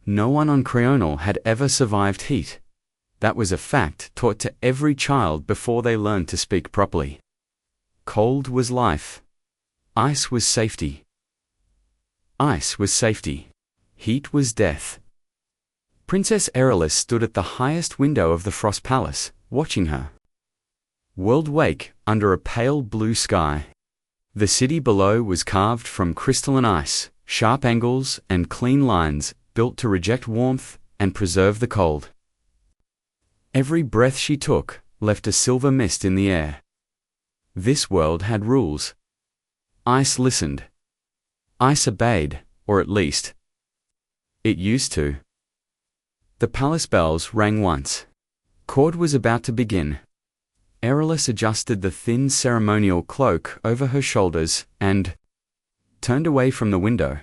No one on Creonal had ever survived heat. That was a fact taught to every child before they learned to speak properly. Cold was life. Ice was safety. Ice was safety. Heat was death. Princess Aerolus stood at the highest window of the Frost Palace, watching her world wake under a pale blue sky. The city below was carved from crystalline ice, sharp angles and clean lines, built to reject warmth and preserve the cold. Every breath she took left a silver mist in the air. This world had rules. Ice listened. Ice obeyed, or at least, it used to. The palace bells rang once. Court was about to begin. Aerolus adjusted the thin ceremonial cloak over her shoulders and turned away from the window.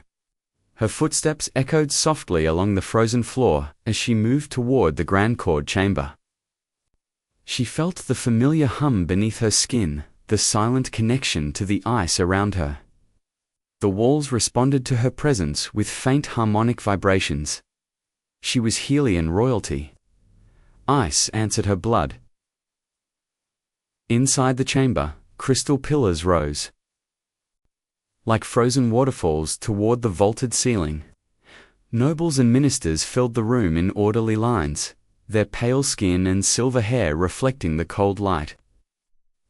Her footsteps echoed softly along the frozen floor as she moved toward the grand court chamber. She felt the familiar hum beneath her skin, the silent connection to the ice around her. The walls responded to her presence with faint harmonic vibrations. She was Helian royalty. Ice answered her blood. Inside the chamber, crystal pillars rose like frozen waterfalls toward the vaulted ceiling. Nobles and ministers filled the room in orderly lines, their pale skin and silver hair reflecting the cold light.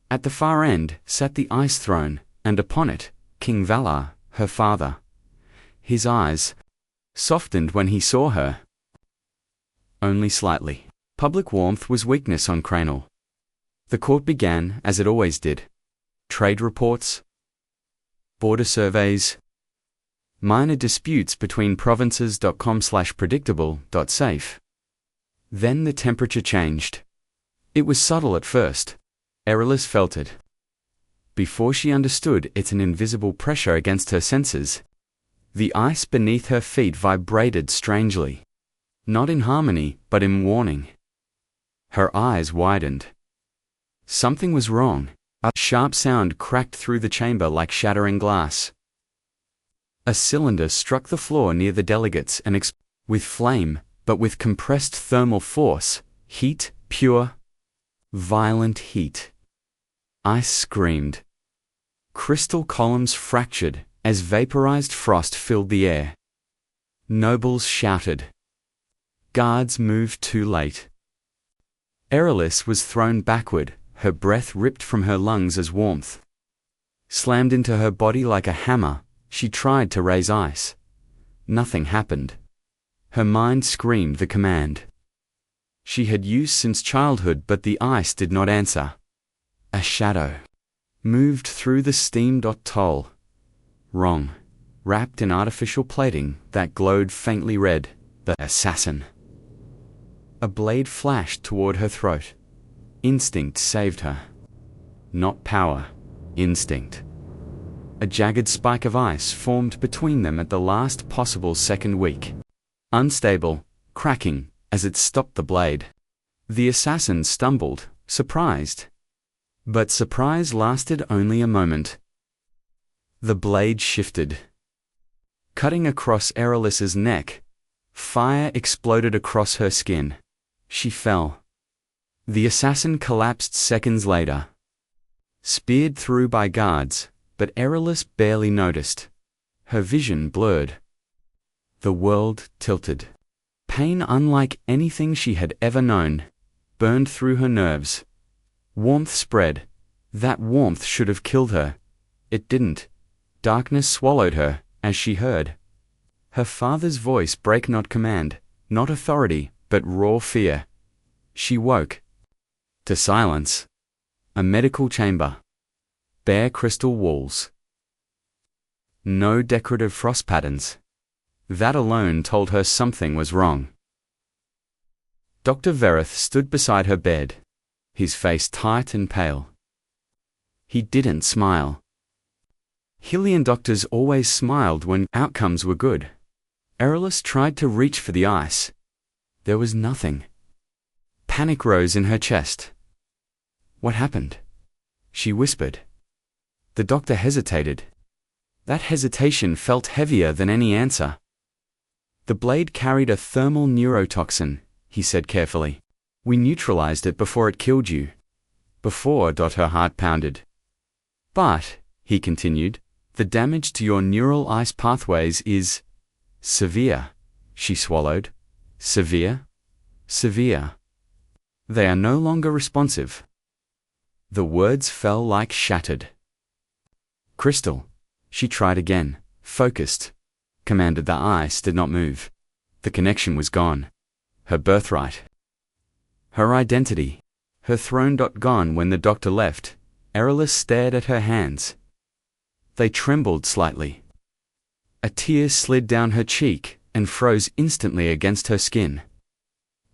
At the far end sat the ice throne, and upon it, King Valar, her father. His eyes softened when he saw her. Only slightly. Public warmth was weakness on Creonal. The court began as it always did. Trade reports, border surveys, minor disputes between provinces.com/predictable.safe. Then the temperature changed. It was subtle at first. Aerolus felt it. Before she understood it's an invisible pressure against her senses. The ice beneath her feet vibrated strangely. Not in harmony, but in warning. Her eyes widened. Something was wrong. A sharp sound cracked through the chamber like shattering glass. A cylinder struck the floor near the delegates and exploded with flame, but with compressed thermal force. Heat, pure, violent heat. Ice screamed. Crystal columns fractured as vaporized frost filled the air. Nobles shouted. Guards moved too late. Aerolus was thrown backward, her breath ripped from her lungs as warmth slammed into her body like a hammer. She tried to raise ice. Nothing happened. Her mind screamed the command she had used since childhood, but the ice did not answer. A shadow moved through the steamed atoll. Wrong. Wrapped in artificial plating that glowed faintly red. The assassin. A blade flashed toward her throat. Instinct saved her. Not power. Instinct. A jagged spike of ice formed between them at the last possible second weak. Unstable, cracking, as it stopped the blade. The assassin stumbled, surprised. But surprise lasted only a moment. The blade shifted. Cutting across Aerolus's neck, fire exploded across her skin. She fell. The assassin collapsed seconds later. Speared through by guards, but Aerolus barely noticed. Her vision blurred. The world tilted. Pain unlike anything she had ever known burned through her nerves. Warmth spread. That warmth should have killed her. It didn't. Darkness swallowed her, as she heard her father's voice break not command, not authority, but raw fear. She woke. To silence. A medical chamber. Bare crystal walls. No decorative frost patterns. That alone told her something was wrong. Dr. Verith stood beside her bed, his face tight and pale. He didn't smile. Helian doctors always smiled when outcomes were good. Aerolus tried to reach for the ice. There was nothing. Panic rose in her chest. What happened? She whispered. The doctor hesitated. That hesitation felt heavier than any answer. The blade carried a thermal neurotoxin, he said carefully. We neutralized it before it killed you. Before. Her heart pounded. But, he continued, the damage to your neural ice pathways is severe. She swallowed. Severe? Severe. They are no longer responsive. The words fell like shattered. Crystal. She tried again, focused. Commanded the ice did not move. The connection was gone. Her birthright. Her identity. Her throne. Gone when the doctor left. Aerolus stared at her hands. They trembled slightly. A tear slid down her cheek and froze instantly against her skin.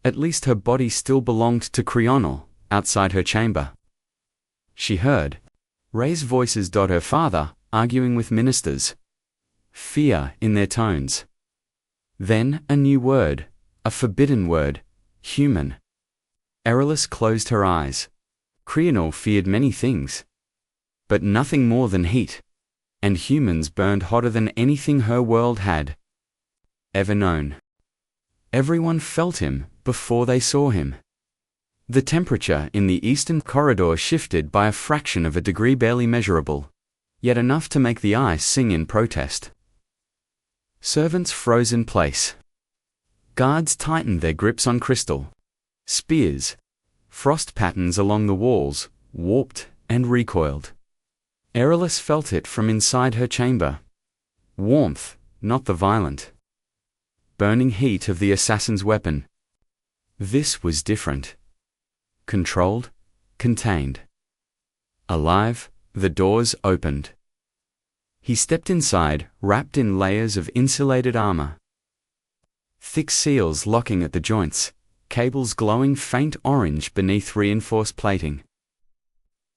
At least her body still belonged to Creonal, outside her chamber. She heard raised voices. Her father, arguing with ministers. Fear in their tones. Then a new word, a forbidden word, human. Aerolus closed her eyes. Creonal feared many things, but nothing more than heat, and humans burned hotter than anything her world had ever known. Everyone felt him before they saw him. The temperature in the eastern corridor shifted by a fraction of a degree, barely measurable, yet enough to make the ice sing in protest. Servants froze in place. Guards tightened their grips on Crystal. Spears, frost patterns along the walls, warped and recoiled. Aerolus felt it from inside her chamber. Warmth, not the violent, burning heat of the assassin's weapon. This was different. Controlled, contained. Alive, the doors opened. He stepped inside, wrapped in layers of insulated armor. Thick seals locking at the joints, cables glowing faint orange beneath reinforced plating.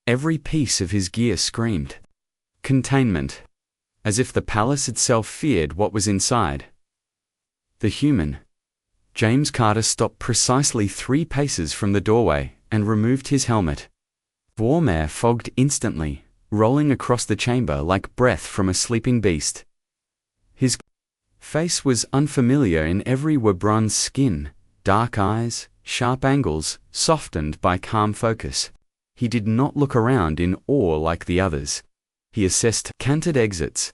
Every piece of his gear screamed containment, as if the palace itself feared what was inside. The human, James Carter, stopped precisely 3 paces from the doorway and removed his helmet. Warm air fogged instantly, rolling across the chamber like breath from a sleeping beast. His face was unfamiliar in every way: bronze skin, dark eyes, sharp angles, softened by calm focus. He did not look around in awe like the others. He assessed canted exits,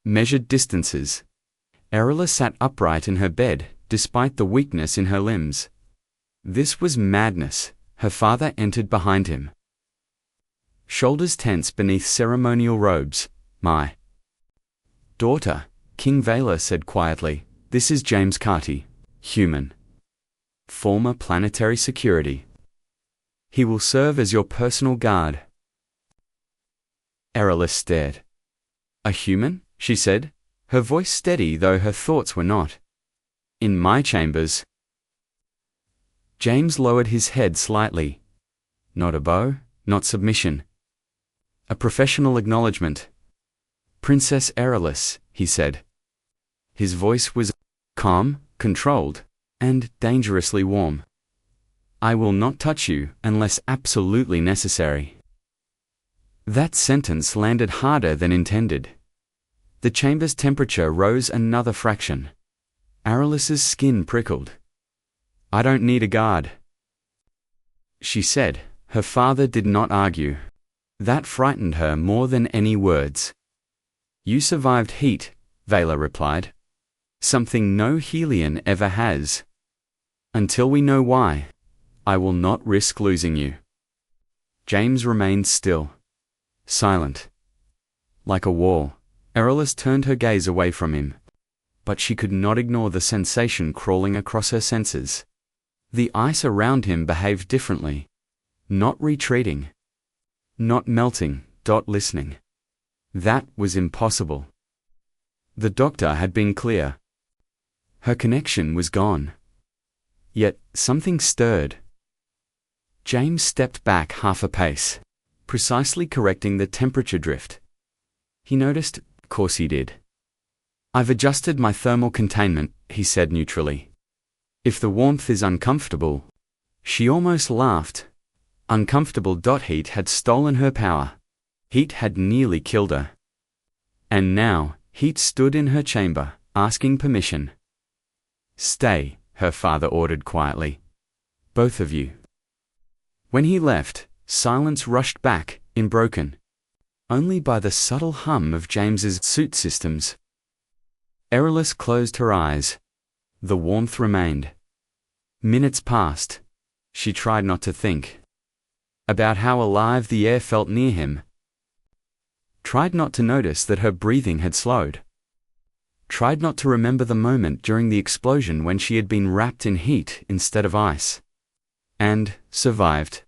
measured distances. Aerolus sat upright in her bed, despite the weakness in her limbs. This was madness. Her father entered behind him. Shoulders tense beneath ceremonial robes. My daughter, King Vaylor said quietly, this is James Carter, human. Former planetary security. He will serve as your personal guard. Aerolus stared. A human? She said, her voice steady though her thoughts were not. In my chambers. James lowered his head slightly. Not a bow, not submission. A professional acknowledgement. Princess Aerolus, he said. His voice was calm, controlled, and dangerously warm. I will not touch you unless absolutely necessary. That sentence landed harder than intended. The chamber's temperature rose another fraction. Aerolus's skin prickled. I don't need a guard, she said. Her father did not argue. That frightened her more than any words. You survived heat, Vaylor replied. Something no Helion ever has. Until we know why, I will not risk losing you. James remained still, silent. Like a wall, Aerolus turned her gaze away from him. But she could not ignore the sensation crawling across her senses. The ice around him behaved differently. Not retreating. Not melting. Listening. That was impossible. The doctor had been clear. Her connection was gone. Yet something stirred. James stepped back half a pace, precisely correcting the temperature drift. He noticed, of course he did. I've adjusted my thermal containment, he said neutrally. If the warmth is uncomfortable. She almost laughed. Uncomfortable. Heat had stolen her power. Heat had nearly killed her. And now, heat stood in her chamber, asking permission. Stay, her father ordered quietly. Both of you. When he left, silence rushed back, unbroken only by the subtle hum of James's suit systems. Errolus closed her eyes. The warmth remained. Minutes passed. She tried not to think about how alive the air felt near him. Tried not to notice that her breathing had slowed. Tried not to remember the moment during the explosion when she had been wrapped in heat instead of ice. And survived.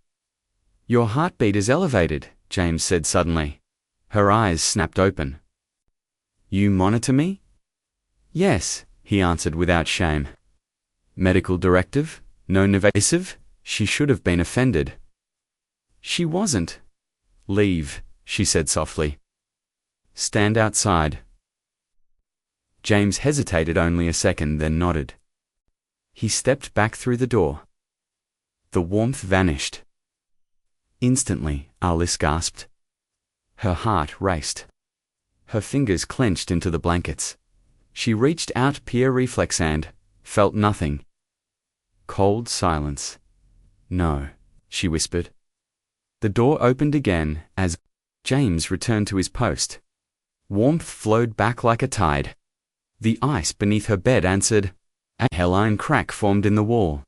Your heartbeat is elevated, James said suddenly. Her eyes snapped open. You monitor me? Yes, he answered without shame. Medical directive? No invasive? She should have been offended. She wasn't. Leave, she said softly. Stand outside. James hesitated only a second, then nodded. He stepped back through the door. The warmth vanished. Instantly, Alice gasped. Her heart raced. Her fingers clenched into the blankets. She reached out pure reflex and felt nothing. Cold silence. No, she whispered. The door opened again as James returned to his post. Warmth flowed back like a tide. The ice beneath her bed answered. A hairline crack formed in the wall.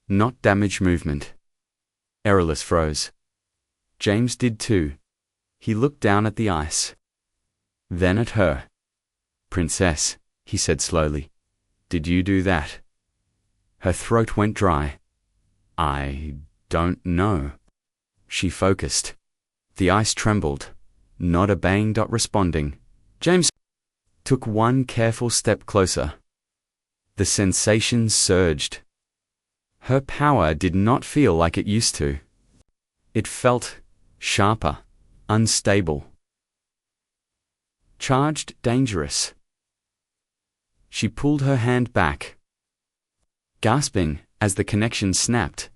Not damaged movement. Errolus froze. James did too. He looked down at the ice. Then at her. Princess, he said slowly. Did you do that? Her throat went dry. I don't know. She focused. The ice trembled. Not obeying, not responding. James took one careful step closer. The sensation surged. Her power did not feel like it used to. It felt sharper, unstable. Charged, dangerous. She pulled her hand back. Gasping, as the connection snapped.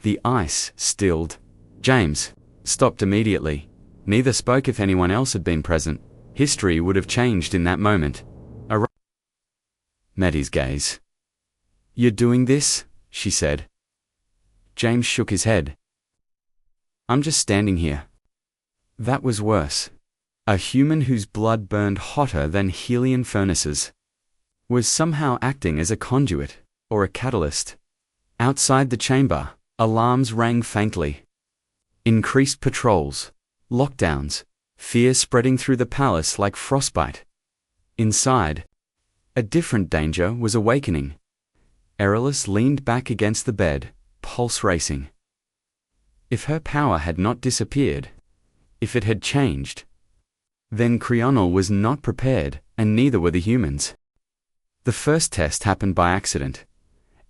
The ice stilled. James stopped immediately. Neither spoke if anyone else had been present. History would have changed in that moment. Met his gaze. You're doing this? She said. James shook his head. I'm just standing here. That was worse. A human whose blood burned hotter than Helian furnaces was somehow acting as a conduit, or a catalyst. Outside the chamber, alarms rang faintly. Increased patrols, lockdowns, fear spreading through the palace like frostbite. Inside, a different danger was awakening. Errolus leaned back against the bed, pulse racing. If her power had not disappeared, if it had changed, then Crional was not prepared, and neither were the humans. The first test happened by accident.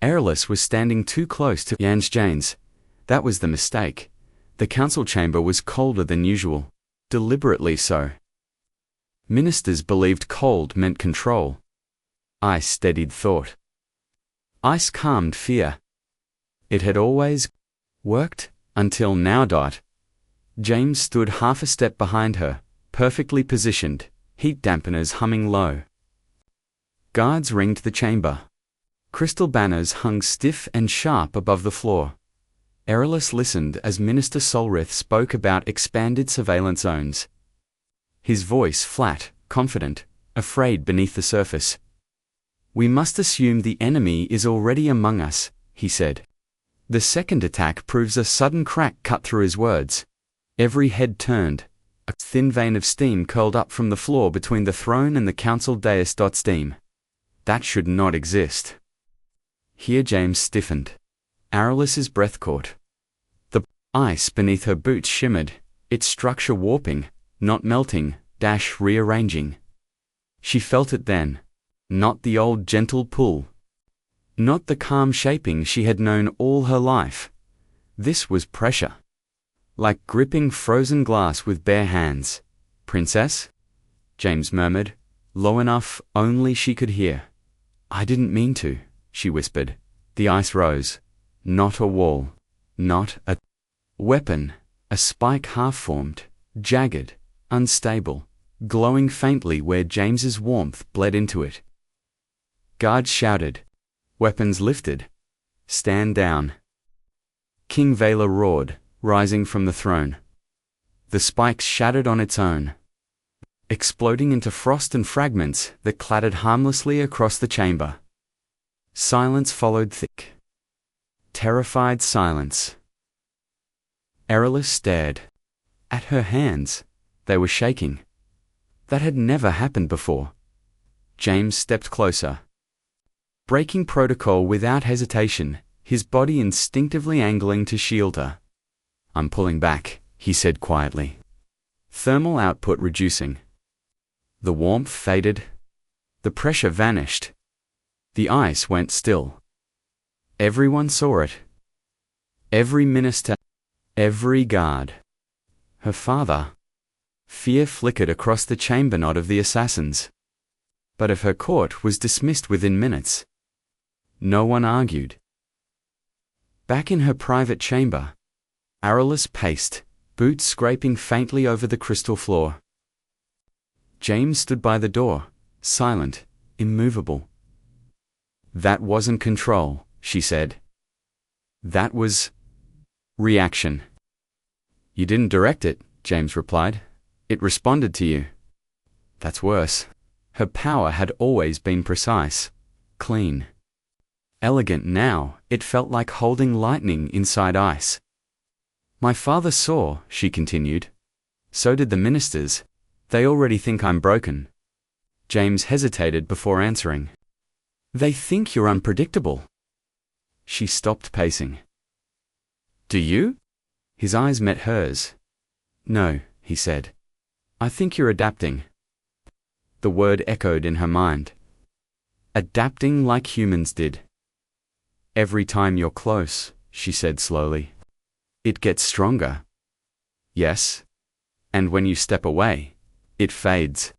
Errolus was standing too close to Janes. That was the mistake. The council chamber was colder than usual, deliberately so. Ministers believed cold meant control. Ice steadied thought. Ice calmed fear. It had always worked, until now. James stood half a step behind her, perfectly positioned, heat dampeners humming low. Guards ringed the chamber. Crystal banners hung stiff and sharp above the floor. Errolus listened as Minister Solrith spoke about expanded surveillance zones. His voice flat, confident, afraid beneath the surface. We must assume the enemy is already among us, he said. The second attack proves a sudden crack cut through his words. Every head turned. A thin vein of steam curled up from the floor between the throne and the council dais. Steam. That should not exist. Here James stiffened. Errolus's breath caught. The ice beneath her boots shimmered, its structure warping, not melting, rearranging. She felt it then. Not the old gentle pull. Not the calm shaping she had known all her life. This was pressure. Like gripping frozen glass with bare hands. Princess? James murmured, low enough only she could hear. I didn't mean to, she whispered. The ice rose. Not a wall. Not a weapon. A spike half-formed, jagged, unstable, glowing faintly where James's warmth bled into it. Guards shouted. Weapons lifted. Stand down. King Vela roared, rising from the throne. The spikes shattered on its own, exploding into frost and fragments that clattered harmlessly across the chamber. Silence followed thick. Terrified silence. Errolus stared. At her hands. They were shaking. That had never happened before. James stepped closer. Breaking protocol without hesitation, his body instinctively angling to shield her. "I'm pulling back," he said quietly. Thermal output reducing. The warmth faded. The pressure vanished. The ice went still. Everyone saw it. Every minister, every guard. Her father. Fear flickered across the chamber knot of the assassins. But if her court was dismissed within minutes, no one argued. Back in her private chamber, Errolus paced, boots scraping faintly over the crystal floor. James stood by the door, silent, immovable. "That wasn't control," she said. "That was reaction." "You didn't direct it," James replied. "It responded to you." That's worse. Her power had always been precise, clean. Elegant now, it felt like holding lightning inside ice. "My father saw," she continued. "So did the ministers. They already think I'm broken." James hesitated before answering. "They think you're unpredictable." She stopped pacing. "Do you?" His eyes met hers. "No," he said. "I think you're adapting." The word echoed in her mind. "Adapting like humans did." "Every time you're close," she said slowly, "it gets stronger." "Yes. And when you step away, it fades."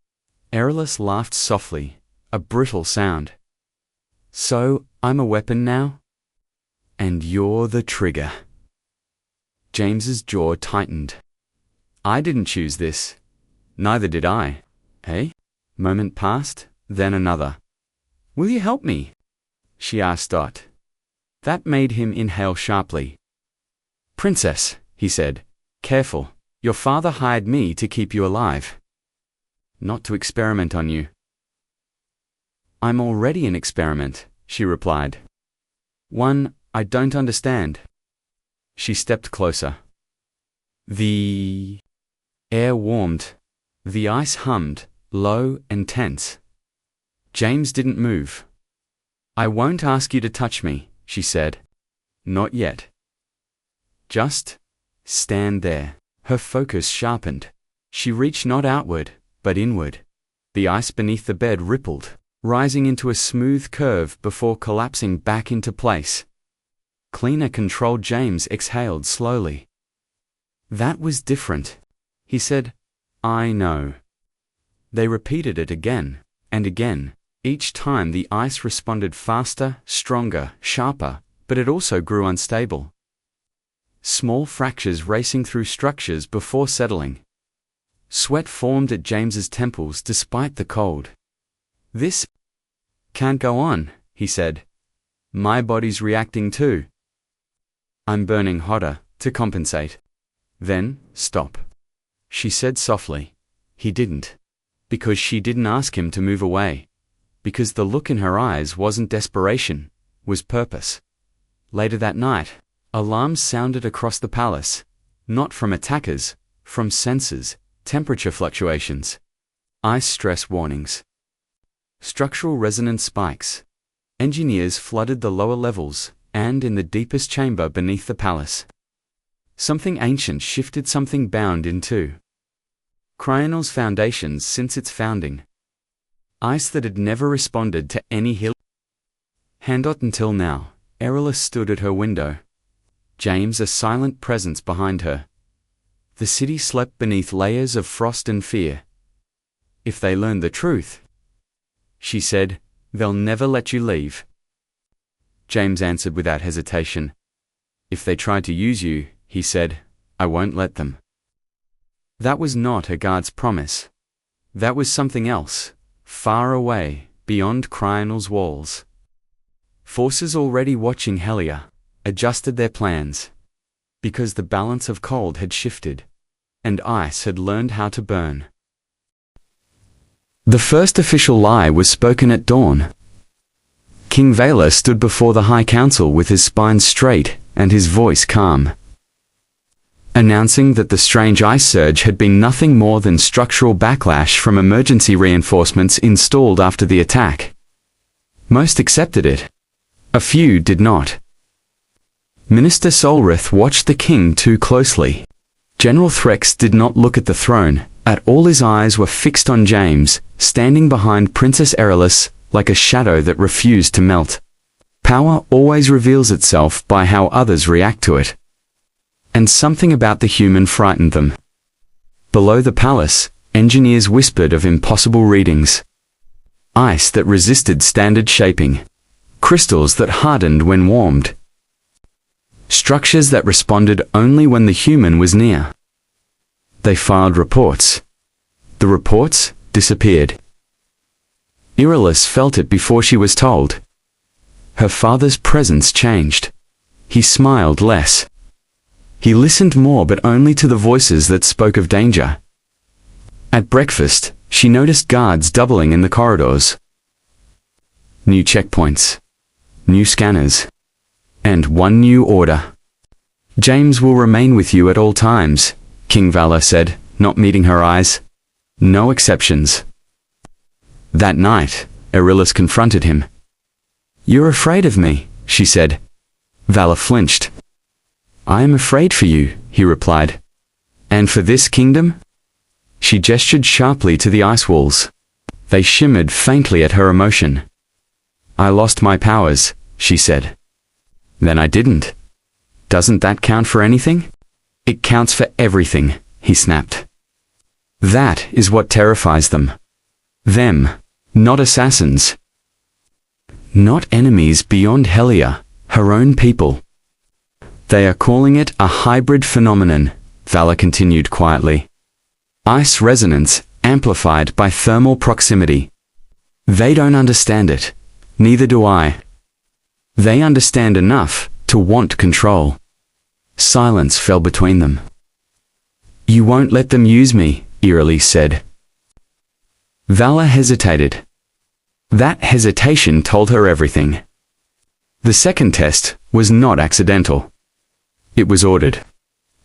Errolus laughed softly, a brittle sound. "So, I'm a weapon now? And you're the trigger." James's jaw tightened. "I didn't choose this. Neither did I. Eh?" Moment passed, then another. "Will you help me?" she asked. That made him inhale sharply. "Princess," he said, "careful. Your father hired me to keep you alive. Not to experiment on you." "I'm already an experiment," she replied. "One I don't understand." She stepped closer. The air warmed. The ice hummed, low and tense. James didn't move. "I won't ask you to touch me," she said. "Not yet. Just stand there." Her focus sharpened. She reached not outward, but inward. The ice beneath the bed rippled, rising into a smooth curve before collapsing back into place. Cleaner controlled James exhaled slowly. "That was different," he said. "I know." They repeated it again, and again. Each time the ice responded faster, stronger, sharper, but it also grew unstable. Small fractures racing through structures before settling. Sweat formed at James's temples despite the cold. "This can't go on," he said. "My body's reacting too. I'm burning hotter, to compensate." "Then, stop," she said softly. He didn't. Because she didn't ask him to move away. Because the look in her eyes wasn't desperation, was purpose. Later that night, alarms sounded across the palace, not from attackers, from sensors, temperature fluctuations, ice stress warnings, structural resonance spikes. Engineers flooded the lower levels, and in the deepest chamber beneath the palace, something ancient shifted, something bound in two. Cryonal's foundations since its founding. Ice that had never responded to any hill. Handot until now, Errolus stood at her window. James a silent presence behind her. The city slept beneath layers of frost and fear. "If they learn the truth," she said, "they'll never let you leave." James answered without hesitation. "If they try to use you," he said, "I won't let them." That was not a guard's promise. That was something else, far away, beyond Cryonal's walls. Forces already watching Helia adjusted their plans, because the balance of cold had shifted, and ice had learned how to burn. The first official lie was spoken at dawn. King Valar stood before the High Council with his spine straight and his voice calm, announcing that the strange ice surge had been nothing more than structural backlash from emergency reinforcements installed after the attack. Most accepted it. A few did not. Minister Solrith watched the king too closely. General Threx did not look at the throne. At all his eyes were fixed on James, standing behind Princess Erilys like a shadow that refused to melt. Power always reveals itself by how others react to it. And something about the human frightened them. Below the palace, engineers whispered of impossible readings. Ice that resisted standard shaping. Crystals that hardened when warmed. Structures that responded only when the human was near. They filed reports. The reports disappeared. Erilys felt it before she was told. Her father's presence changed. He smiled less. He listened more, but only to the voices that spoke of danger. At breakfast, she noticed guards doubling in the corridors. New checkpoints. New scanners. And one new order. James will remain with you at all times, King Valar said, not meeting her eyes. No exceptions. That night, Erilys confronted him. You're afraid of me, she said. Valar flinched. I am afraid for you, he replied. And for this kingdom? She gestured sharply to the ice walls. They shimmered faintly at her emotion. I lost my powers, she said. Then I didn't. Doesn't that count for anything? It counts for everything, he snapped. That is what terrifies them. Them, not assassins. Not enemies beyond Helia, her own people. They are calling it a hybrid phenomenon, Valar continued quietly. Ice resonance amplified by thermal proximity. They don't understand it. Neither do I. They understand enough to want control. Silence fell between them. You won't let them use me, eerily said. Valar hesitated. That hesitation told her everything. The second test was not accidental. It was ordered.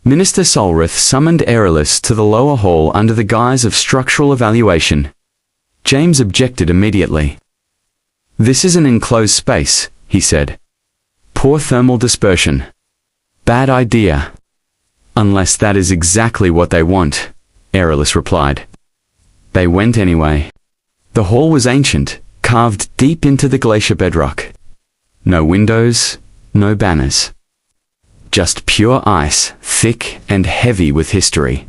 Minister Solrith summoned Erilys to the lower hall under the guise of structural evaluation. James objected immediately. This is an enclosed space, he said. Poor thermal dispersion. Bad idea. Unless that is exactly what they want, Erilys replied. They went anyway. The hall was ancient, carved deep into the glacier bedrock. No windows, no banners. Just pure ice, thick and heavy with history.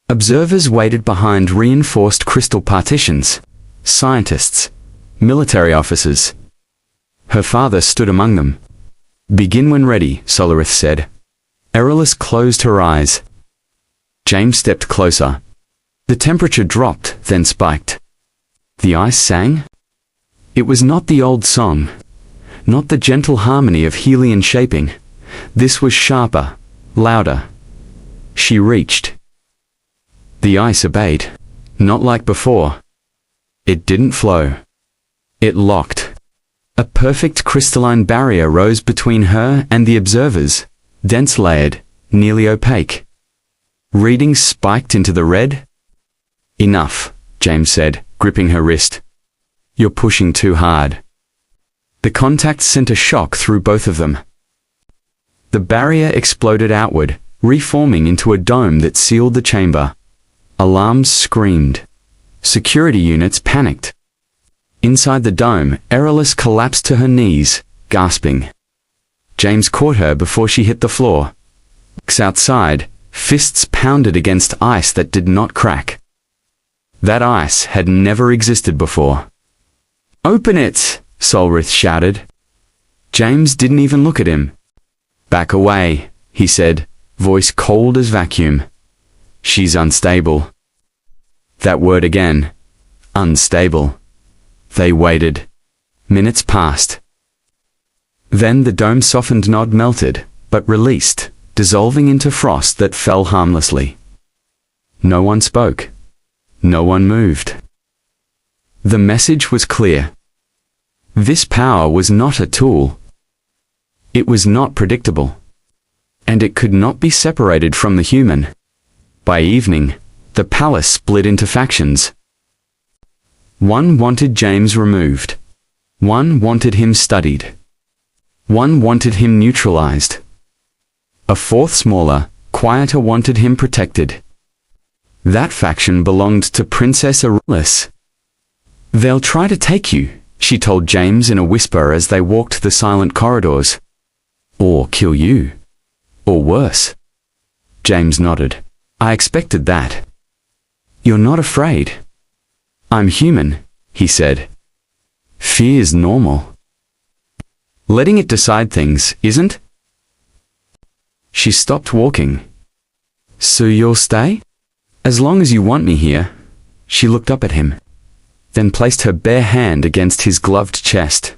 Observers waited behind reinforced crystal partitions. Scientists, military officers. Her father stood among them. Begin when ready, Solrith said. Erilys closed her eyes. James stepped closer. The temperature dropped, then spiked. The ice sang? It was not the old song. Not the gentle harmony of Helian shaping. This was sharper, louder. She reached. The ice obeyed. Not like before. It didn't flow. It locked. A perfect crystalline barrier rose between her and the observers, dense-layered, nearly opaque. Readings spiked into the red. Enough, James said, gripping her wrist. You're pushing too hard. The contact sent a shock through both of them. The barrier exploded outward, reforming into a dome that sealed the chamber. Alarms screamed. Security units panicked. Inside the dome, Erilys collapsed to her knees, gasping. James caught her before she hit the floor. Outside, fists pounded against ice that did not crack. That ice had never existed before. Open it! Solrith shouted. James didn't even look at him. Back away, he said, voice cold as vacuum. She's unstable. That word again. Unstable. They waited. Minutes passed. Then the dome softened, not melted, but released, dissolving into frost that fell harmlessly. No one spoke. No one moved. The message was clear. This power was not a tool. It was not predictable. And it could not be separated from the human. By evening, the palace split into factions. One wanted James removed. One wanted him studied. One wanted him neutralized. A fourth, smaller, quieter, wanted him protected. That faction belonged to Princess Aurelius. "They'll try to take you," she told James in a whisper as they walked the silent corridors. "Or kill you. Or worse." James nodded. "I expected that." "You're not afraid?" "I'm human," he said. "Fear's normal. Letting it decide things, isn't?" She stopped walking. "So you'll stay?" "As long as you want me here." She looked up at him, then placed her bare hand against his gloved chest.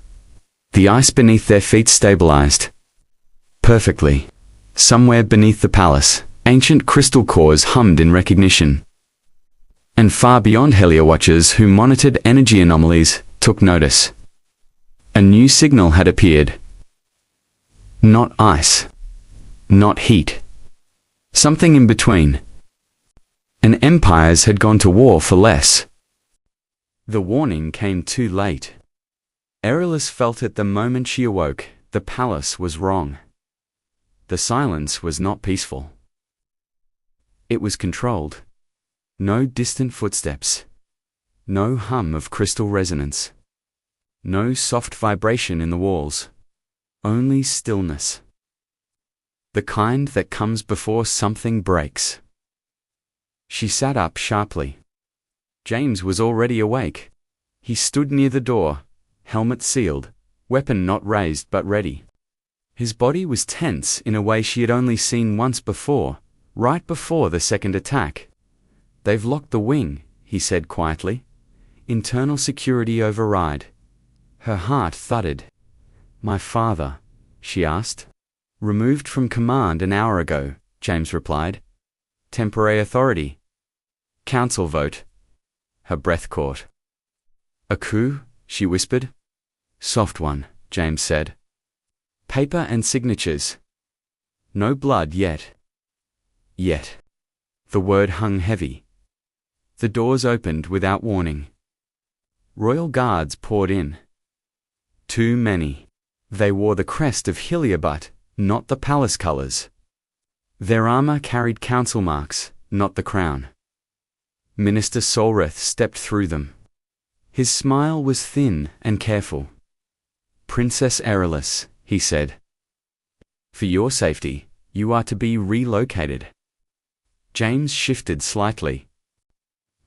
The ice beneath their feet stabilized. Perfectly. Somewhere beneath the palace, ancient crystal cores hummed in recognition. And far beyond, heliowatchers who monitored energy anomalies took notice. A new signal had appeared. Not ice. Not heat. Something in between. And empires had gone to war for less. The warning came too late. Aurelius felt it the moment she awoke. The palace was wrong. The silence was not peaceful. It was controlled. No distant footsteps. No hum of crystal resonance. No soft vibration in the walls. Only stillness. The kind that comes before something breaks. She sat up sharply. James was already awake. He stood near the door, helmet sealed, weapon not raised but ready. His body was tense in a way she had only seen once before, right before the second attack. "They've locked the wing," he said quietly. "Internal security override." Her heart thudded. "My father?" she asked. "Removed from command an hour ago," James replied. "Temporary authority. Council vote." Her breath caught. "A coup?" she whispered. "Soft one," James said. "Paper and signatures. No blood yet." Yet. The word hung heavy. The doors opened without warning. Royal guards poured in. Too many. They wore the crest of Heliobut, not the palace colors. Their armor carried council marks, not the crown. Minister Solreth stepped through them. His smile was thin and careful. "Princess Aurelius," he said. "For your safety, you are to be relocated." James shifted slightly.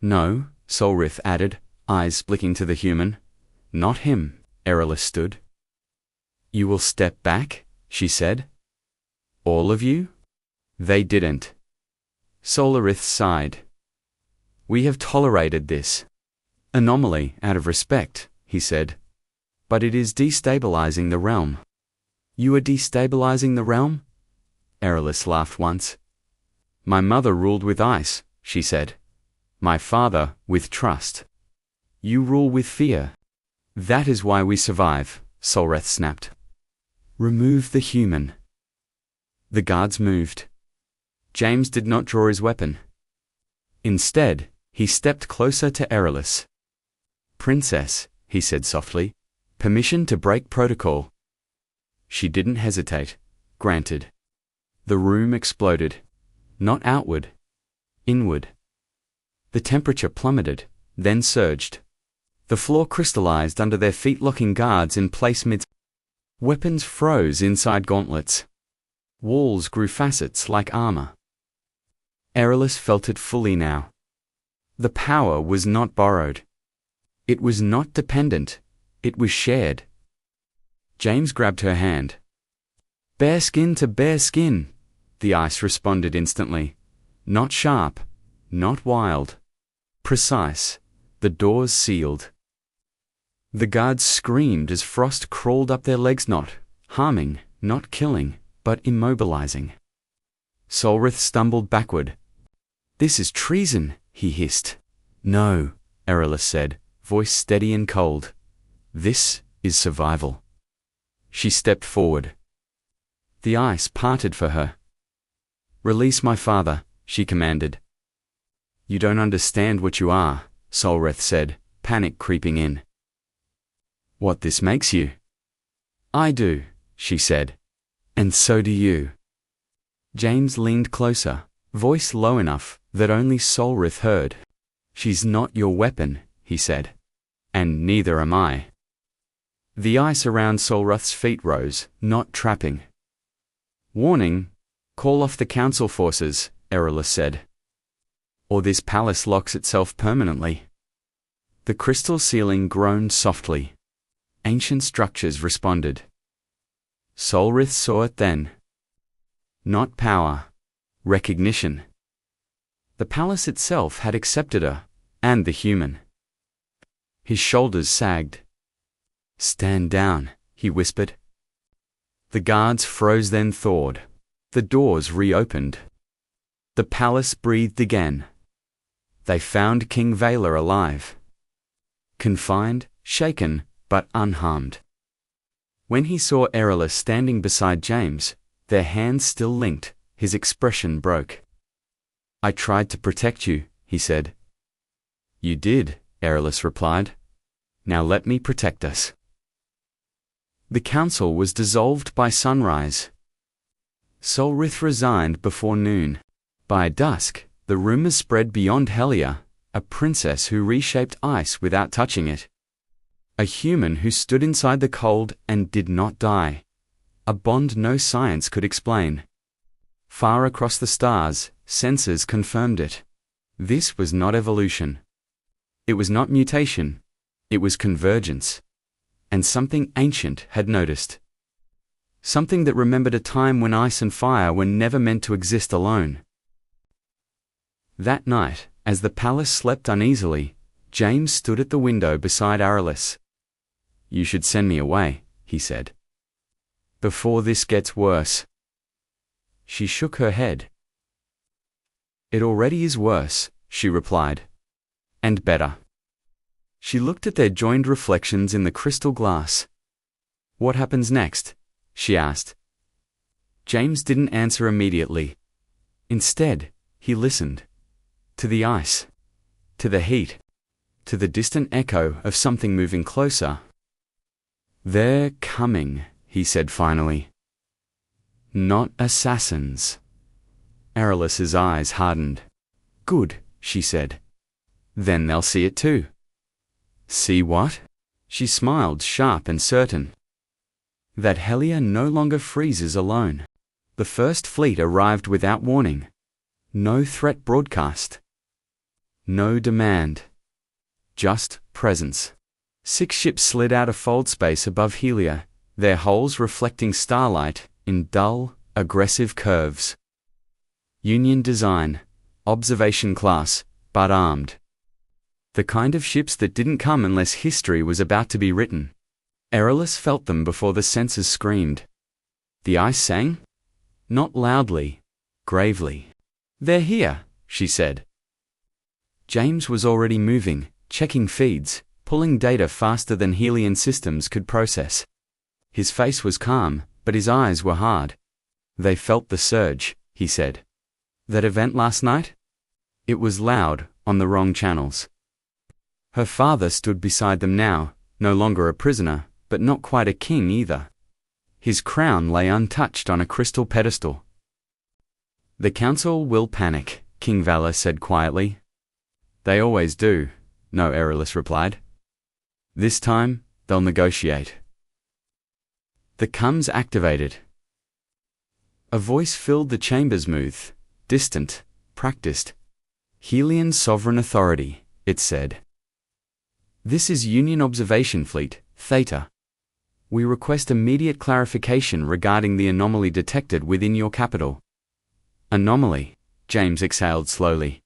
"No," Solrith added, eyes blinking to the human. "Not him," Aurelius stood. "You will step back?" she said. "All of you?" They didn't. Solrith sighed. "We have tolerated this anomaly out of respect," he said. "But it is destabilizing the realm." "You are destabilizing the realm?" Aurelius laughed once. "My mother ruled with ice," she said. "My father with trust. You rule with fear." "That is why we survive," Solreth snapped. "Remove the human." The guards moved. James did not draw his weapon. Instead, he stepped closer to Aurelius. "Princess," he said softly, "permission to break protocol." She didn't hesitate. Granted. The room exploded. Not outward. Inward. The temperature plummeted, then surged. The floor crystallized under their feet, locking guards in place mid. Weapons froze inside gauntlets. Walls grew facets like armor. Aurelius felt it fully now. The power was not borrowed. It was not dependent. It was shared. James grabbed her hand. "Bare skin to bare skin," the ice responded instantly. Not sharp, not wild. Precise. The doors sealed. The guards screamed as frost crawled up their legs, not harming, not killing, but immobilizing. Solrith stumbled backward. "This is treason," he hissed. "No," Erelus said, voice steady and cold. "This is survival." She stepped forward. The ice parted for her. "Release my father," she commanded. "You don't understand what you are," Solrith said, panic creeping in. "What this makes you." "I do," she said. "And so do you." James leaned closer, voice low enough that only Solrith heard. "She's not your weapon," he said. "And neither am I." The ice around Solrith's feet rose, not trapping. "Warning, call off the council forces," Erelus said. "Or this palace locks itself permanently." The crystal ceiling groaned softly. Ancient structures responded. Solrith saw it then. Not power. Recognition. The palace itself had accepted her, and the human. His shoulders sagged. "Stand down," he whispered. The guards froze, then thawed. The doors reopened. The palace breathed again. They found King Vaylor alive. Confined, shaken, but unharmed. When he saw Erelus standing beside James, their hands still linked, his expression broke. "I tried to protect you," he said. "You did," Erelus replied. "Now let me protect us." The council was dissolved by sunrise. Solrith resigned before noon. By dusk, the rumors spread beyond Helia, a princess who reshaped ice without touching it. A human who stood inside the cold and did not die. A bond no science could explain. Far across the stars, sensors confirmed it. This was not evolution. It was not mutation. It was convergence. And something ancient had noticed. Something that remembered a time when ice and fire were never meant to exist alone. That night, as the palace slept uneasily, James stood at the window beside Erelus. "You should send me away," he said. "Before this gets worse." She shook her head. "It already is worse," she replied. "And better." She looked at their joined reflections in the crystal glass. "What happens next?" she asked. James didn't answer immediately. Instead, he listened. To the ice. To the heat. To the distant echo of something moving closer. "They're coming," he said finally. "Not assassins." Erelus's eyes hardened. "Good," she said. "Then they'll see it too." "See what?" She smiled, sharp and certain. "That Helia no longer freezes alone. The first fleet arrived without warning. No threat broadcast. No demand. Just presence." 6 ships slid out of fold space above Helia, their hulls reflecting starlight in dull, aggressive curves. Union design, observation class, but armed. The kind of ships that didn't come unless history was about to be written. Erelus felt them before the sensors screamed. The ice sang? Not loudly, gravely. "They're here," she said. James was already moving, checking feeds, pulling data faster than Helian systems could process. His face was calm, but his eyes were hard. "They felt the surge," he said. "That event last night? It was loud, on the wrong channels." Her father stood beside them now, no longer a prisoner, but not quite a king either. His crown lay untouched on a crystal pedestal. "The council will panic," King Valor said quietly. "They always do," No Erelus replied. "This time, they'll negotiate." The coms activated. A voice filled the chamber, smooth, distant, practiced. "Helian sovereign authority," it said. "This is Union Observation Fleet, Theta. We request immediate clarification regarding the anomaly detected within your capital." "Anomaly," James exhaled slowly.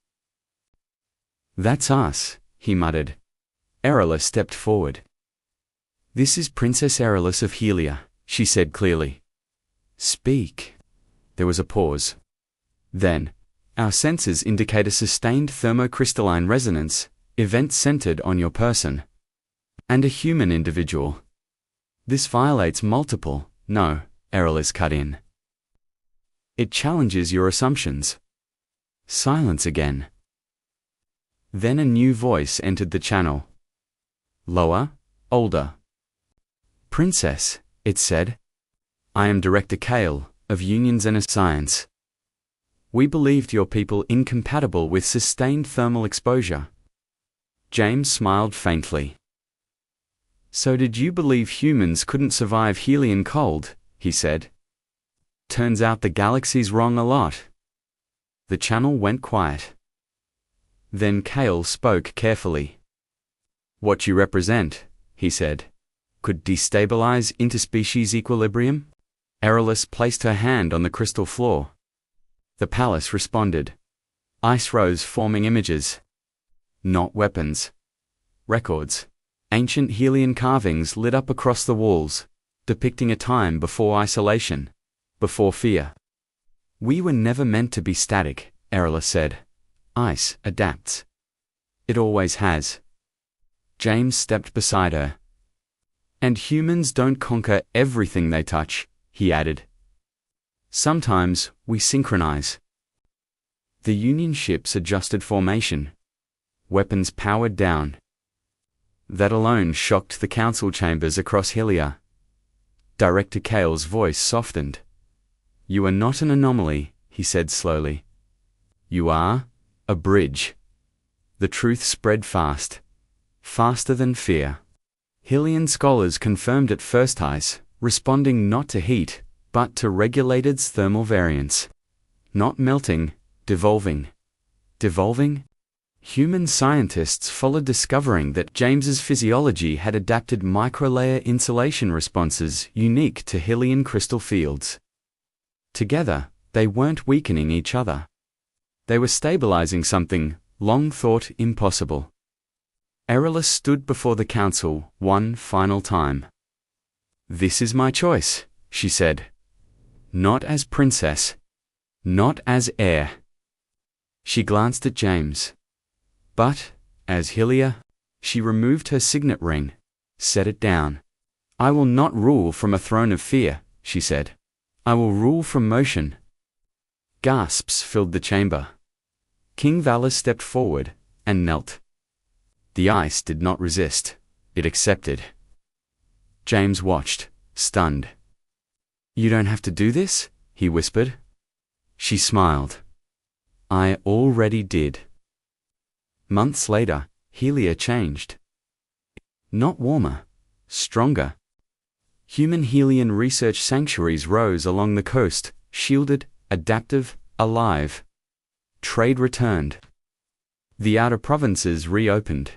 "That's us," he muttered. Erelus stepped forward. "This is Princess Aerolus of Helia," she said clearly. "Speak." There was a pause. Then, "Our sensors indicate a sustained thermocrystalline resonance, event centered on your person. And a human individual. This violates multiple." "No," Aerolus cut in. "It challenges your assumptions." Silence again. Then a new voice entered the channel. Lower, older. "Princess," it said. "I am Director Kale, of Unions and Science. We believed your people incompatible with sustained thermal exposure." James smiled faintly. "So did you believe humans couldn't survive Helian cold?" he said. "Turns out the galaxy's wrong a lot." The channel went quiet. Then Kale spoke carefully. "What you represent," he said, "could destabilize interspecies equilibrium?" Aerolus placed her hand on the crystal floor. The palace responded. Ice rose, forming images. Not weapons. Records. Ancient Helian carvings lit up across the walls, depicting a time before isolation, before fear. "We were never meant to be static," Aerolus said. "Ice adapts. It always has." James stepped beside her. "And humans don't conquer everything they touch," he added. "Sometimes we synchronize." The Union ships adjusted formation. Weapons powered down. That alone shocked the council chambers across Helia. Director Kale's voice softened. "You are not an anomaly," he said slowly. "You are a bridge." The truth spread fast. Faster than fear. Helian scholars confirmed at first ice, responding not to heat, but to regulated thermal variance. Not melting, devolving. Devolving? Human scientists followed, discovering that James's physiology had adapted microlayer insulation responses unique to Helian crystal fields. Together, they weren't weakening each other. They were stabilizing something long thought impossible. Aerolus stood before the council one final time. "This is my choice," she said. "Not as princess. Not as heir." She glanced at James. "But, as Helia," she removed her signet ring, set it down. "I will not rule from a throne of fear," she said. "I will rule from motion." Gasps filled the chamber. King Valor stepped forward and knelt. The ice did not resist, it accepted. James watched, stunned. "You don't have to do this," he whispered. She smiled. "I already did." Months later, Helia changed. Not warmer, stronger. Human Helian research sanctuaries rose along the coast, shielded, adaptive, alive. Trade returned. The outer provinces reopened.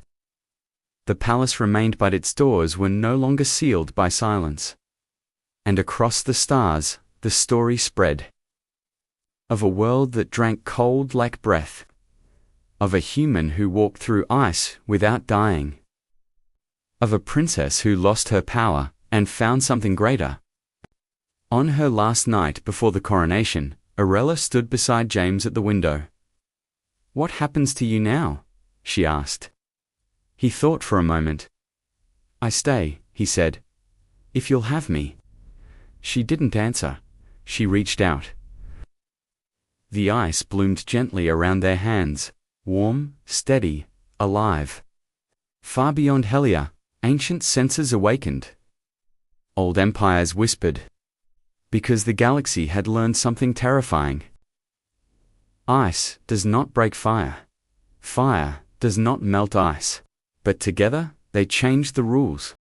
The palace remained, but its doors were no longer sealed by silence. And across the stars, the story spread. Of a world that drank cold like breath. Of a human who walked through ice without dying. Of a princess who lost her power and found something greater. On her last night before the coronation, Arella stood beside James at the window. "What happens to you now?" she asked. He thought for a moment. "I stay," he said. "If you'll have me." She didn't answer. She reached out. The ice bloomed gently around their hands, warm, steady, alive. Far beyond Helia, ancient senses awakened. Old empires whispered. Because the galaxy had learned something terrifying. Ice does not break fire. Fire does not melt ice. But together, they changed the rules.